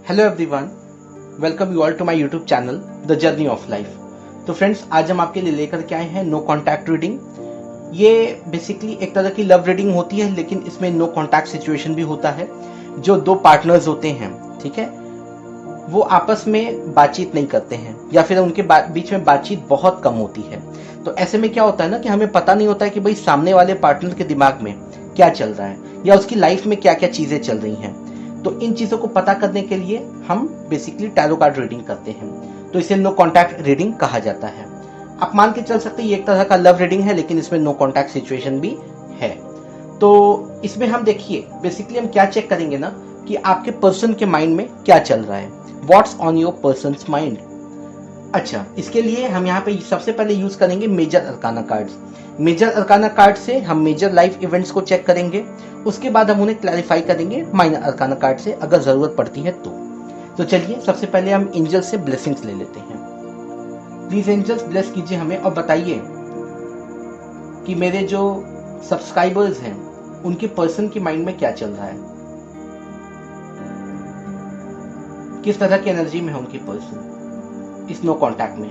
Hello everyone, welcome you all to my YouTube channel the journey of life. तो friends, आज हम आपके लिए लेकर के आए हैं नो कॉन्टैक्ट रीडिंग। ये बेसिकली एक तरह की लव रीडिंग होती है, लेकिन इसमें नो कॉन्टैक्ट सिचुएशन भी होता है। जो दो पार्टनर्स होते हैं, ठीक है, वो आपस में बातचीत नहीं करते हैं या फिर उनके बीच में बातचीत बहुत कम होती है। तो ऐसे में क्या होता है ना कि हमें पता नहीं होता है कि भाई सामने वाले पार्टनर के दिमाग में क्या चल रहा है या उसकी लाइफ में क्या क्या चीजें चल रही हैं। तो इन चीजों को पता करने के लिए हम बेसिकली टैरो कार्ड रीडिंग करते हैं। तो इसे नो कॉन्टैक्ट रीडिंग कहा जाता है। आप मान के चल सकते हैं ये एक तरह का लव रीडिंग है, लेकिन इसमें नो कॉन्टैक्ट सिचुएशन भी है। तो इसमें हम देखिए बेसिकली हम क्या चेक करेंगे ना कि आपके पर्सन के माइंड में क्या चल रहा है, what's on your persons mind. अच्छा, इसके लिए हम यहाँ पे सबसे पहले यूज करेंगे major arcana cards. Major arcana card से हम मेजर लाइफ इवेंट्स को चेक करेंगे, उसके बाद हम उन्हें क्लैरिफाई करेंगे माइनर अरकाना कार्ड से अगर जरूरत पड़ती है तो चलिए सबसे पहले हम एंजल से ब्लेसिंग्स ले लेते हैं। प्लीज एंजल्स ब्लेस कीजिए हमें और बताइए कि मेरे जो सब्सक्राइबर्स हैं उनके पर्सन के माइंड में क्या चल रहा है, किस तरह की एनर्जी में है उनकी पर्सन इस नो कॉन्टैक्ट में।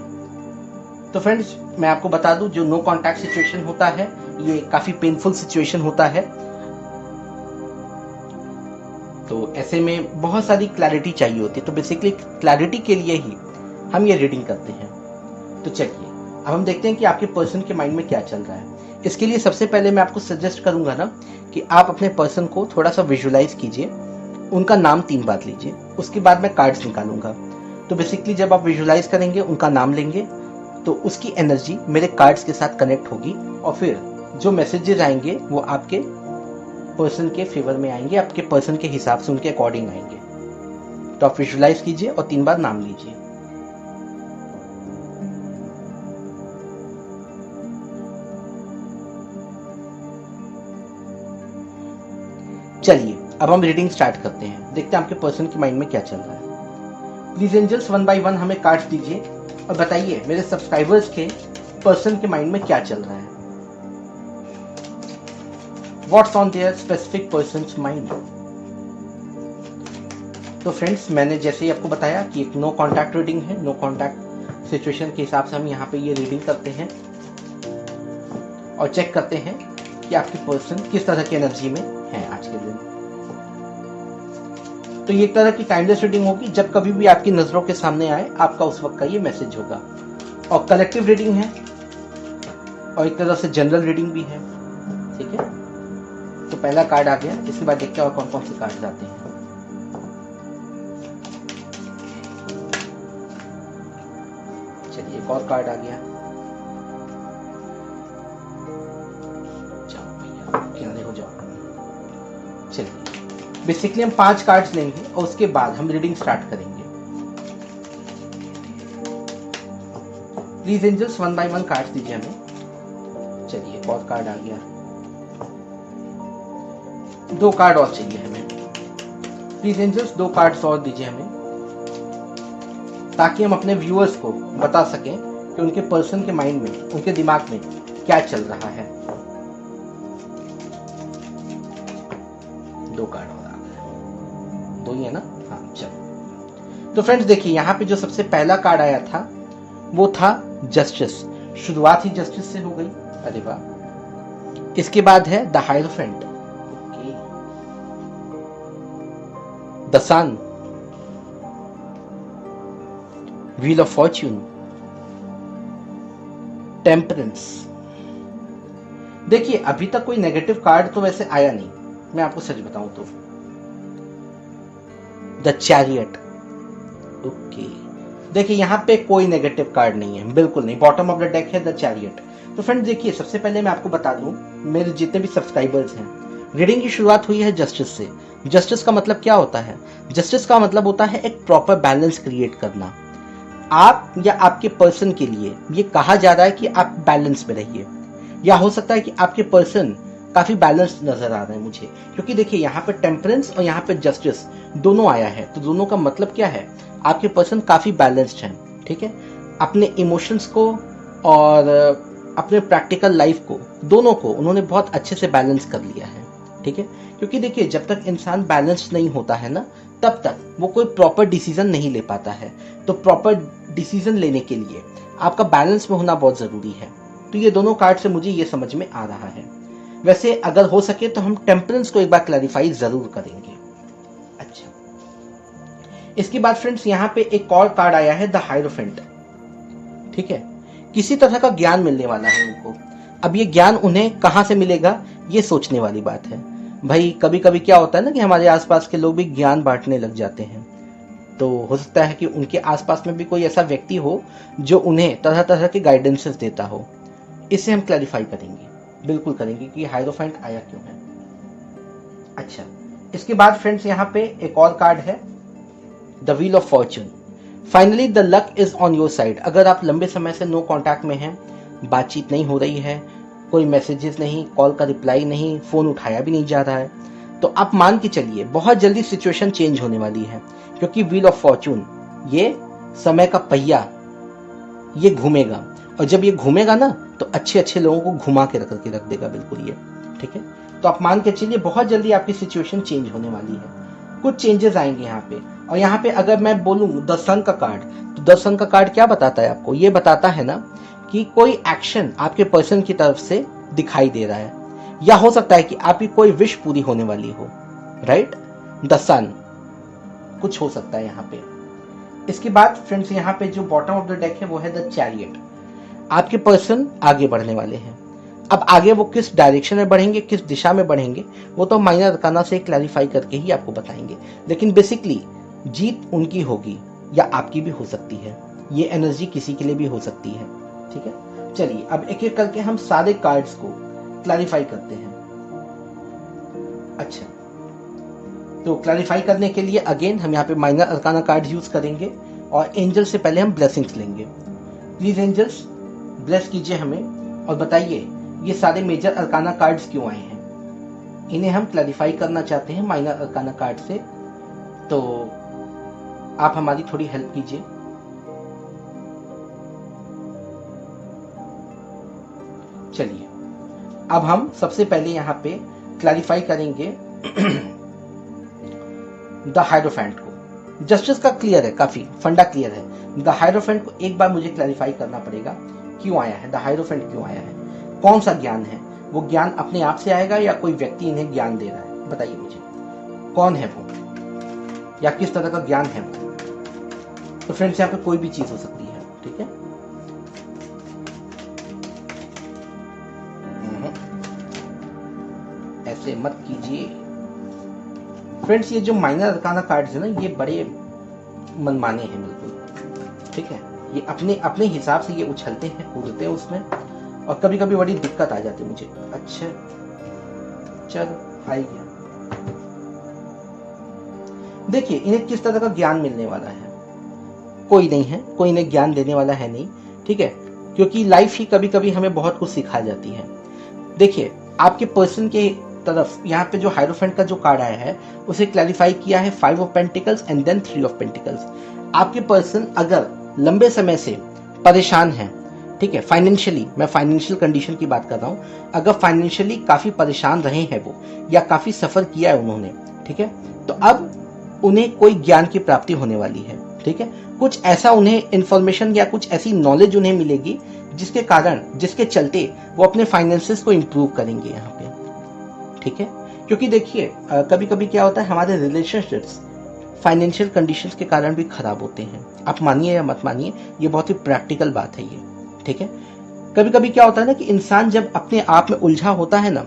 तो फ्रेंड्स, मैं आपको बता दूं, जो नो कॉन्टैक्ट सिचुएशन होता है ये काफी पेनफुल सिचुएशन होता है। तो ऐसे में बहुत सारी क्लैरिटी चाहिए होती है। तो बेसिकली क्लैरिटी के लिए ही हम ये रीडिंग करते हैं। तो चलिए अब हम देखते हैं कि आपके पर्सन के माइंड में क्या चल रहा है। इसके लिए सबसे पहले मैं आपको सजेस्ट करूंगा ना कि आप अपने पर्सन को थोड़ा सा विजुअलाइज कीजिए, उनका नाम 3 बार लीजिए, उसके बाद मैं कार्ड्स निकालूंगा। तो बेसिकली जब आप विजुअलाइज करेंगे, उनका नाम लेंगे, तो उसकी एनर्जी मेरे कार्ड्स के साथ कनेक्ट होगी और फिर जो मैसेजेस आएंगे वो आपके पर्सन के फेवर में आएंगे, आपके पर्सन के हिसाब से उनके अकॉर्डिंग आएंगे। तो आप विजुअलाइज कीजिए और 3 बार नाम लीजिए। चलिए अब हम रीडिंग स्टार्ट करते हैं, देखते हैं आपके पर्सन के माइंड में क्या चल रहा है। प्लीज एंजल्स 1 बाय 1 हमें कार्ड्स दीजिए और बताइए मेरे सब्सक्राइबर्स के पर्सन के माइंड में क्या चल रहा है, what's on their specific persons mind. तो फ्रेंड्स, मैंने जैसे ही आपको बताया कि एक नो कॉन्टैक्ट रीडिंग है, नो कॉन्टैक्ट सिचुएशन के हिसाब से हम यहाँ पे ये रीडिंग करते हैं और चेक करते हैं कि आपके पर्सन किस तरह की एनर्जी में है आज के दिन। तो ये एक तरह की टाइमलेस रीडिंग होगी, जब कभी भी आपकी नजरों के सामने आए आपका उस वक्त का ये मैसेज होगा। और कलेक्टिव रीडिंग है और एक तरह से जनरल रीडिंग भी है, ठीक है। तो पहला कार्ड आ गया, इसके बाद देखते हैं और कौन कौन से कार्ड आते हैं। चलिए एक और कार्ड आ गया, जाओ भैया किनारे हो जाओ। चलिए बेसिकली हम 5 कार्ड्स लेंगे और उसके बाद हम रीडिंग स्टार्ट करेंगे। प्लीज एंजल्स 1 बाय 1 कार्ड्स दीजिए हमें। चलिए एक और कार्ड आ गया, 2 कार्ड और चाहिए हमें। प्लीज एंजल्स 2 कार्ड्स और दीजिए हमें, ताकि हम अपने व्यूअर्स को बता सकें कि उनके पर्सन के माइंड में, उनके दिमाग में क्या चल रहा है। 2 कार्ड और आ गए, 2 ही है ना? हाँ चलो। तो फ्रेंड्स देखिए, यहाँ पे जो सबसे पहला कार्ड आया था वो था जस्टिस। शुरुआत ही जस्टिस से हो गई, अरे वाह। इसके बाद है the hierophant, the sun, wheel of fortune, temperance. देखिए अभी तक कोई नेगेटिव कार्ड तो वैसे आया नहीं, मैं आपको सच बताऊं तो। The chariot, okay. देखिए यहाँ पे कोई नेगेटिव कार्ड नहीं है, बिल्कुल नहीं। बॉटम ऑफ द डेक है द चैरियट। तो फ्रेंड्स देखिए, सबसे पहले मैं आपको बता दूं, मेरे जितने भी सब्सक्राइबर्स हैं, रीडिंग की शुरुआत हुई है जस्टिस से। जस्टिस का मतलब क्या होता है? जस्टिस का मतलब होता है एक प्रॉपर बैलेंस क्रिएट करना। आप या आपके पर्सन के लिए ये कहा जा रहा है कि आप बैलेंस में रहिए, या हो सकता है कि आपके पर्सन काफी बैलेंस नजर आ रहे हैं मुझे, क्योंकि देखिए यहाँ पे टेम्परेंस और यहाँ पे जस्टिस दोनों आया है। तो दोनों का मतलब क्या है? आपके पर्सन काफी बैलेंस्ड हैं, ठीक है। अपने इमोशंस को और अपने प्रैक्टिकल लाइफ को, दोनों को उन्होंने बहुत अच्छे से बैलेंस कर लिया है, ठीक है। क्योंकि देखिए जब तक इंसान बैलेंस्ड नहीं होता है ना, तब तक वो कोई प्रॉपर डिसीजन नहीं ले पाता है। तो प्रॉपर डिसीजन लेने के लिए आपका बैलेंस में होना बहुत जरूरी है। तो ये दोनों कार्ड से मुझे ये समझ में आ रहा है। वैसे अगर हो सके तो हम टेम्परेंस को एक बार क्लैरिफाई जरूर करेंगे। अच्छा, इसके बाद फ्रेंड्स यहाँ पे एक और कार्ड आया है, द हायरोफेंट। ठीक है, किसी तरह का ज्ञान मिलने वाला है उनको। अब ये ज्ञान उन्हें कहाँ से मिलेगा, ये सोचने वाली बात है। भाई कभी कभी क्या होता है ना कि हमारे आसपास के लोग भी ज्ञान बांटने लग जाते हैं। तो हो सकता है कि उनके आसपास में भी कोई ऐसा व्यक्ति हो जो उन्हें तरह तरह के गाइडेंसेस देता हो। इसे हम क्लैरिफाई करेंगे, बिल्कुल करेंगे कि हायरोफेंट आया क्यों है। अच्छा, इसके बाद फ्रेंड्स यहाँ पे एक और कार्ड है, the wheel of Fortune. Finally the luck is on your side. अगर आप लंबे समय से नो कॉन्टैक्ट में हैं, बातचीत नहीं हो रही है, कोई मैसेजेस नहीं, कॉल का रिप्लाई नहीं, फोन उठाया भी नहीं जा रहा है, तो आप मान के चलिए बहुत जल्दी सिचुएशन चेंज होने वाली है। क्योंकि व्हील ऑफ फॉर्चून, ये समय का पहिया, ये घूमेगा, और जब ये घूमेगा ना तो अच्छे अच्छे लोगों को घुमा के रख देगा बिल्कुल ये। ठीक है, तो आप मान के चलिए बहुत जल्दी आपकी सिचुएशन चेंज होने वाली है, कुछ चेंजेस आएंगे यहाँ पे। और यहाँ पे अगर मैं बोलूँ द सन का कार्ड, तो द सन का कार्ड क्या बताता है आपको, ये बताता है ना कि कोई एक्शन आपके पर्सन की तरफ से दिखाई दे रहा है, या हो सकता है कि आपकी कोई विश पूरी होने वाली हो। राइट, द सन कुछ हो सकता है यहाँ पे। इसके बाद फ्रेंड्स यहाँ पे जो बॉटम ऑफ द डेक है वो है द चैरियट। आपके पर्सन आगे बढ़ने वाले हैं। अब आगे वो किस डायरेक्शन में बढ़ेंगे, किस दिशा में बढ़ेंगे, वो तो माइनर अरकाना से क्लैरिफाई करके ही आपको बताएंगे। लेकिन बेसिकली जीत उनकी होगी या आपकी भी हो सकती है, ये एनर्जी किसी के लिए भी हो सकती है। ठीक है, चलिए अब एक एक करके हम सारे कार्ड्स को क्लैरिफाई करते हैं। अच्छा, तो क्लैरिफाई करने के लिए अगेन हम यहाँ पे माइनर अरकाना कार्ड यूज करेंगे और एंजल से पहले हम ब्लेसिंग्स लेंगे। प्लीज एंजल्स ब्लेस कीजिए हमें और बताइए ये सारे मेजर अरकाना कार्ड्स क्यों आए हैं। इन्हें हम क्लैरिफाई करना चाहते हैं माइनर अरकाना कार्ड से, तो आप हमारी थोड़ी हेल्प कीजिए। चलिए अब हम सबसे पहले यहाँ पे क्लैरिफाई करेंगे द हायरोफेंट को। जस्टिस का क्लियर है, काफी फंडा क्लियर है। द हायरोफेंट को एक बार मुझे क्लैरिफाई करना पड़ेगा, क्यों आया है, द हायरोफेंट क्यों आया है, कौन सा ज्ञान है, वो ज्ञान अपने आप से आएगा या कोई व्यक्ति इन्हें ज्ञान दे रहा है, बताइए मुझे कौन है वो, या किस तरह का ज्ञान है वो। तो फ्रेंड्स यहाँ पे कोई भी चीज हो सकती है। ठीक है, ऐसे मत कीजिए फ्रेंड्स। ये जो माइनर अरकाना कार्ड्स है ना, ये बड़े मनमाने हैं बिल्कुल। ठीक है, ये अपने अपने हिसाब से ये उछलते हैं, कूदते हैं उसमें, और कभी कभी बड़ी दिक्कत आ जाती है मुझे। अच्छा चल आई गया। देखिए इन्हें किस तरह का ज्ञान मिलने वाला है, कोई नहीं है, कोई इन्हें ज्ञान देने वाला है नहीं। ठीक है, क्योंकि लाइफ ही कभी कभी हमें बहुत कुछ सिखा जाती है। देखिए आपके पर्सन के तरफ यहाँ पे जो हायरोफेंट का जो कार्ड आया है उसे क्लैरिफाई किया है 5 of pentacles and then 3 of pentacles. आपके पर्सन अगर लंबे समय से परेशान है, ठीक है, फाइनेंशियली, मैं फाइनेंशियल कंडीशन की बात कर रहा हूँ, अगर फाइनेंशियली काफी परेशान रहे हैं वो, या काफी सफर किया है उन्होंने, ठीक है, तो अब उन्हें कोई ज्ञान की प्राप्ति होने वाली है। ठीक है, कुछ ऐसा उन्हें इंफॉर्मेशन या कुछ ऐसी नॉलेज उन्हें मिलेगी जिसके कारण, जिसके चलते वो अपने फाइनेंसेस को इंप्रूव करेंगे यहाँ पे। ठीक है, क्योंकि देखिए कभी कभी क्या होता है, हमारे रिलेशनशिप्स फाइनेंशियल कंडीशंस के कारण भी खराब होते हैं। आप मानिए या मत मानिए, ये बहुत ही प्रैक्टिकल बात है ये। ठीक है, कभी कभी क्या होता है ना कि इंसान जब अपने आप में उलझा होता है ना,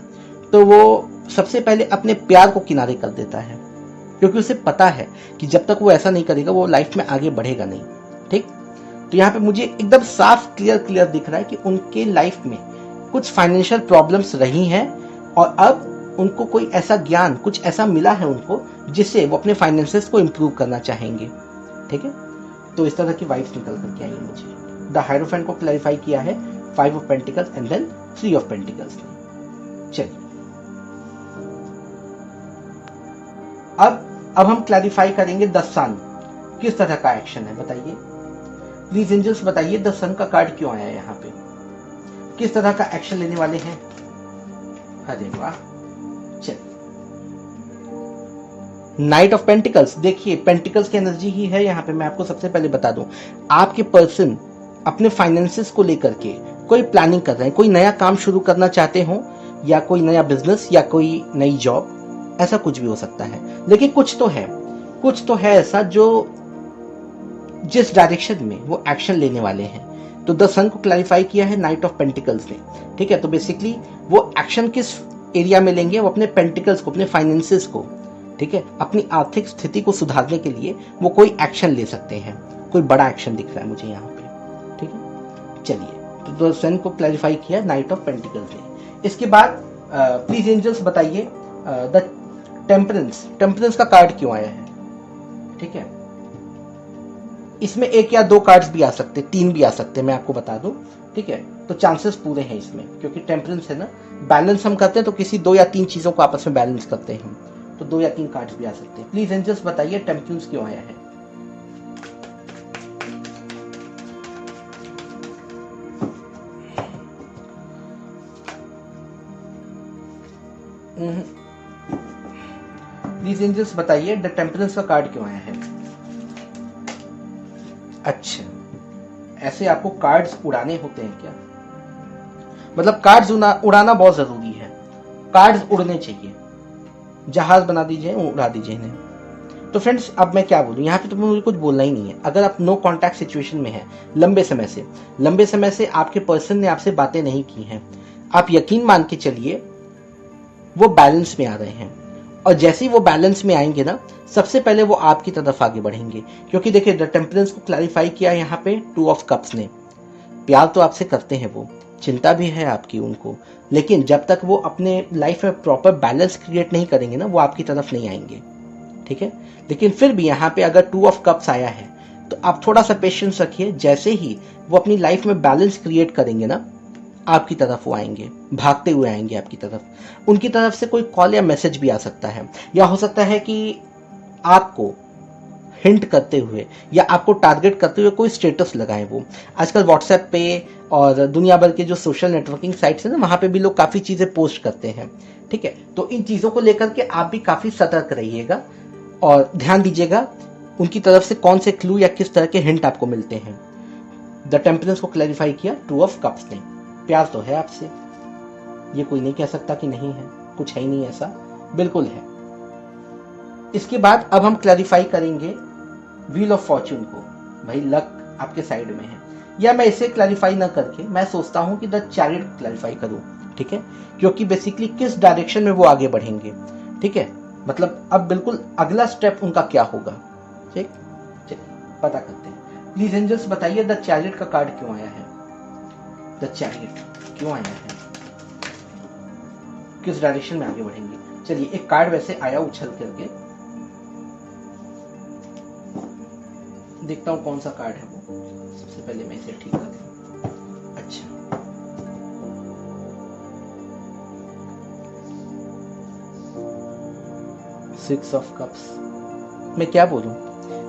तो वो सबसे पहले अपने प्यार को किनारे कर देता है, क्योंकि उसे पता है कि जब तक वो ऐसा नहीं करेगा वो लाइफ में आगे बढ़ेगा नहीं। ठीक, तो यहाँ पे मुझे एकदम साफ क्लियर दिख रहा है कि उनके लाइफ में कुछ फाइनेंशियल प्रॉब्लम्स रही हैं और अब उनको कोई ऐसा ज्ञान, कुछ ऐसा मिला है उनको जिससे वो अपने फाइनेंसेस को इंप्रूव करना चाहेंगे। ठीक है, तो इस तरह की वाइब्स निकल करके आई है मुझे। द हायरोफेंट को क्लैरिफाई किया है 5 of pentacles and then 3 of pentacles ने। चलिए अब हम क्लैरिफाई करेंगे द सन, किस तरह का एक्शन है बताइए। प्लीज एंजल्स बताइए द सन का कार्ड क्यों आया है यहाँ पे, किस तरह का एक्शन लेने वाले हैं। अरे वाह, चलिए नाइट ऑफ पेंटिकल्स, देखिए पेंटिकल्स की एनर्जी ही है यहाँ पे। मैं आपको सबसे पहले बता दूं, आपके पर्सन अपने फाइनेंसेस को लेकर के कोई प्लानिंग कर रहे हैं, कोई नया काम शुरू करना चाहते हो, या कोई नया बिजनेस या कोई नई जॉब, ऐसा कुछ भी हो सकता है। लेकिन कुछ तो है ऐसा जो जिस डायरेक्शन में वो एक्शन लेने वाले हैं। तो द सन को क्लैरिफाई किया है नाइट ऑफ पेंटिकल्स ने, ठीक है। तो बेसिकली वो एक्शन किस एरिया में लेंगे, वो अपने पेंटिकल्स को, अपने फाइनेंसेस को, ठीक है, अपनी आर्थिक स्थिति को सुधारने के लिए वो कोई एक्शन ले सकते हैं। कोई बड़ा एक्शन दिख रहा है मुझे यहाँ पे, ठीक है। चलिए, तो सन को क्लैरिफाई किया नाइट ऑफ पेंटिकल्स ने। इसके बाद प्लीज एंजल्स बताइए द टेम्परेंस का कार्ड क्यों आया है, ठीक है। इसमें एक या दो कार्ड्स भी आ सकते, 3 भी आ सकते, मैं आपको बता दूं, ठीक है। तो चांसेस पूरे हैं इसमें, क्योंकि टेम्परेंस है ना, बैलेंस हम करते हैं तो किसी 2 या 3 चीजों को आपस में बैलेंस करते हैं हम, तो 2 या 3 कार्ड्स भी आ सकते हैं। प्लीज एंजल्स बताइए टेम्परेंस क्यों आया है। प्लीज एंजल्स बताइए द टेम्परेंस का कार्ड क्यों आया है। अच्छा, ऐसे आपको कार्ड्स उड़ाने होते हैं क्या? मतलब कार्ड्स उड़ाना बहुत जरूरी है, कार्ड्स उड़ने चाहिए, जहाज बना दीजिए, उड़ा दीजिए इन्हें। तो फ्रेंड्स, अब मैं क्या बोलूं, यहाँ पे तो मुझे कुछ बोलना ही नहीं है। अगर आप नो कॉन्टैक्ट सिचुएशन में हैं, लंबे समय से आपके पर्सन ने आपसे बातें नहीं की हैं, आप यकीन मान के चलिए वो बैलेंस में आ रहे हैं। और जैसे ही वो बैलेंस में आएंगे ना, सबसे पहले वो आपकी तरफ आगे बढ़ेंगे। क्योंकि देखिए, द टेम्परेंस को क्लैरिफाई किया यहाँ पे 2 ऑफ कप्स ने। प्यार तो आपसे करते हैं वो, चिंता भी है आपकी उनको, लेकिन जब तक वो अपने लाइफ में प्रॉपर बैलेंस क्रिएट नहीं करेंगे ना, वो आपकी तरफ नहीं आएंगे, ठीक है। लेकिन फिर भी यहाँ पे अगर 2 ऑफ कप्स आया है, तो आप थोड़ा सा पेशेंस रखिए। जैसे ही वो अपनी लाइफ में बैलेंस क्रिएट करेंगे ना, आपकी तरफ वो आएंगे, भागते हुए आएंगे आपकी तरफ। उनकी तरफ से कोई कॉल या मैसेज भी आ सकता है, या हो सकता है कि आपको हिंट करते हुए या आपको टारगेट करते हुए कोई स्टेटस लगाएं। वो आजकल व्हाट्सएप पे और दुनिया भर के जो सोशल नेटवर्किंग साइट्स है ना, वहां पे भी लोग काफी चीजें पोस्ट करते हैं, ठीक है। तो इन चीजों को लेकर के आप भी काफी सतर्क रहिएगा और ध्यान दीजिएगा उनकी तरफ से कौन से क्लू या किस तरह के हिंट आपको मिलते हैं। द टेम्परेंस को क्लैरिफाई किया 2 ऑफ कप्स ने। प्यार तो है आपसे, ये कोई नहीं कह सकता कि नहीं है, कुछ है ही नहीं ऐसा, बिल्कुल है। इसके बाद अब हम क्लैरिफाई करेंगे व्हील ऑफ फॉर्च्यून को। भाई लक आपके साइड में है, या मैं इसे क्लैरिफाई ना करके मैं सोचता हूं कि द चैरियट को क्लैरिफाई करूं, ठीक है। क्योंकि बेसिकली किस डायरेक्शन में वो आगे बढ़ेंगे, ठीक है। मतलब अब बिल्कुल अगला स्टेप उनका क्या होगा, ठीक, पता करते हैं। प्लीज एंजल्स बताइए द चैरियट का कार्ड क्यों आया है। द चैरियट क्यों आया है, किस डायरेक्शन में आगे बढ़ेंगे। चलिए, एक कार्ड वैसे आया उछल करके, देखता हूं कौन सा कार्ड है वो। सबसे पहले मैं इसे ठीक कर दूं। अच्छा, सिक्स ऑफ कप्स। मैं क्या बोलूं,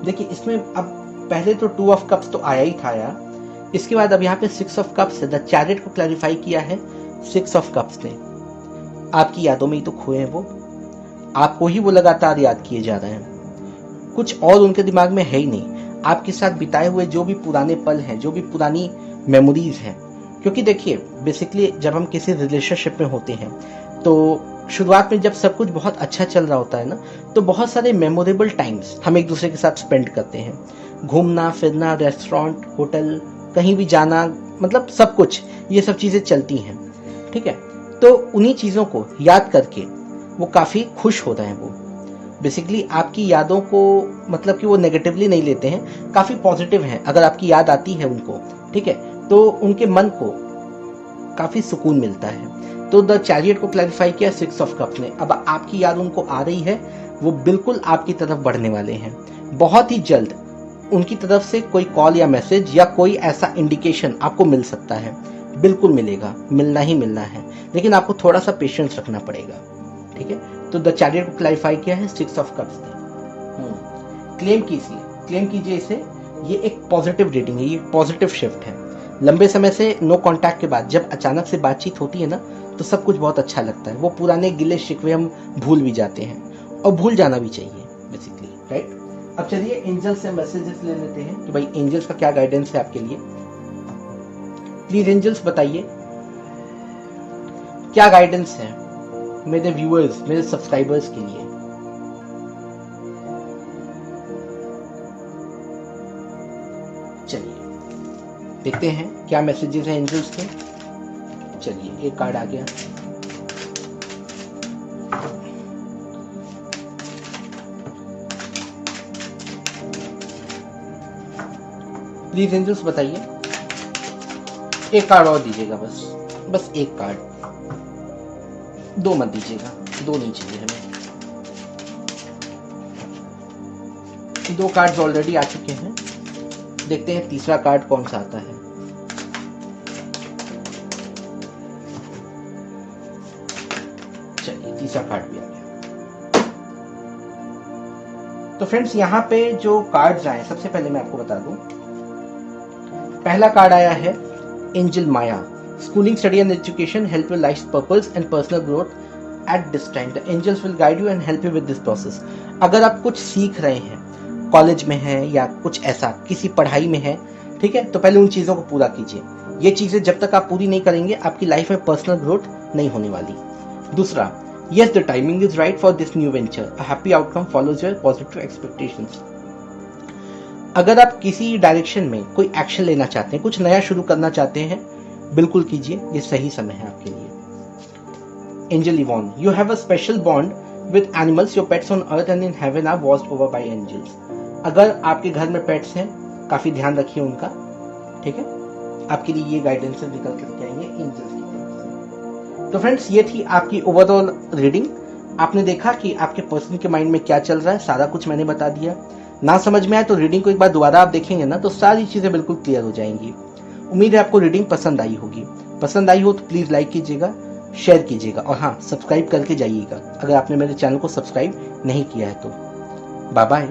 देखिए इसमें अब पहले तो 2 ऑफ कप्स तो आया ही था यार, इसके बाद अब यहाँ पे 6 ऑफ कप्स है। द चैरियट को क्लैरिफाई किया है 6 ऑफ कप्स ने। आपकी यादों में ही तो खोए हैं वो, आपको ही वो लगातार याद किए जा रहे हैं, कुछ और उनके दिमाग में है ही नहीं। आपके साथ बिताए हुए जो भी पुराने पल हैं, जो भी पुरानी मेमोरीज हैं, क्योंकि देखिए बेसिकली जब हम किसी रिलेशनशिप में होते हैं तो शुरुआत में जब सब कुछ बहुत अच्छा चल रहा होता है ना, तो बहुत सारे मेमोरेबल टाइम्स हम एक दूसरे के साथ स्पेंड करते हैं। घूमना फिरना, रेस्टोरेंट, होटल, कहीं भी जाना, मतलब सब कुछ, ये सब चीजें चलती हैं, ठीक है। तो उन्हीं चीजों को याद करके वो काफी खुश हो रहे हैं। वो बेसिकली आपकी यादों को, मतलब कि वो नेगेटिवली नहीं लेते हैं, काफी पॉजिटिव हैं। अगर आपकी याद आती है उनको, ठीक है, तो उनके मन को काफी सुकून मिलता है। तो द चैरियट को क्लैरिफाई किया 6 ऑफ कप्स ने। अब आपकी याद उनको आ रही है, वो बिल्कुल आपकी तरफ बढ़ने वाले हैं। बहुत ही जल्द उनकी तरफ से कोई कॉल या मैसेज या कोई ऐसा इंडिकेशन आपको मिल सकता है, बिल्कुल मिलेगा, मिलना ही मिलना है। लेकिन आपको थोड़ा सा पेशेंस रखना पड़ेगा, ठीक है। तो द चैरियट को क्लैरिफाई किया है 6 ऑफ कप्स ने। क्लेम कीजिए इसे, ये एक पॉजिटिव रीडिंग है, ये पॉजिटिव शिफ्ट है। लंबे समय से नो कांटेक्ट के बाद जब अचानक से बातचीत होती है ना, तो सब कुछ बहुत अच्छा लगता है। वो पुराने गिले शिकवे हम भूल भी जाते हैं, और भूल जाना भी चाहिए। Basically, right. अब चलिए एंजल से मैसेजेस ले लेते हैं कि भाई एंजल्स का क्या गाइडेंस है आपके लिए। प्लीज एंजल्स बताइए क्या गाइडेंस है मेरे व्यूअर्स, मेरे सब्सक्राइबर्स के लिए। चलिए देखते हैं क्या मैसेजेस हैं एंजल्स के। चलिए एक कार्ड आ गया। प्लीज एंजल्स बताइए, एक कार्ड और दीजिएगा, बस एक कार्ड, दो मत दीजिएगा, दो नहीं चाहिए हमें। दो कार्ड्स ऑलरेडी आ चुके हैं, देखते हैं तीसरा कार्ड कौन सा आता है। चलिए तीसरा कार्ड भी आ गया। तो फ्रेंड्स यहाँ पे जो कार्ड्स आए, सबसे पहले मैं आपको बता दूं, पहला कार्ड आया है angel Maya. Schooling, study and education help your life purpose and personal growth at this time. The angels will guide you and help you with this process. अगर आप कुछ सीख रहे हैं, कॉलेज में हैं या कुछ ऐसा किसी पढ़ाई में है, ठीक है, तो पहले उन चीज़ों को पूरा कीजिए। ये चीज़ें जब तक आप पूरी नहीं करेंगे आपकी लाइफ में पर्सनल ग्रोथ नहीं होने वाली। दूसरा, yes the timing is right for this new venture, a happy outcome follows your positive expectations। अगर आप किसी डायरेक्शन में कोई एक्शन लेना चाहते हैं, कुछ नया शुरू करना चाहते हैं, बिल्कुल कीजिए, ये सही समय है आपके लिए। Angel Ivonne, you have a special bond with animals, your pets on earth and in heaven are watched over by angels. अगर आपके घर में पेट्स हैं, काफी ध्यान रखिए उनका, ठीक है। आपके लिए ये गाइडेंस निकल करके आएंगे एंजल्स की तरफ से। तो फ्रेंड्स ये थी आपकी ओवरऑल रीडिंग। आपने देखा कि आपके पर्सन के माइंड में क्या चल रहा है, सारा कुछ मैंने बता दिया। ना समझ में आए तो रीडिंग को एक बार दोबारा आप देखेंगे ना, तो सारी चीजें बिल्कुल क्लियर हो जाएंगी। उम्मीद है आपको रीडिंग पसंद आई होगी। पसंद आई हो तो प्लीज लाइक कीजिएगा, शेयर कीजिएगा और हाँ, सब्सक्राइब करके जाइएगा अगर आपने मेरे चैनल को सब्सक्राइब नहीं किया है तो। Bye bye.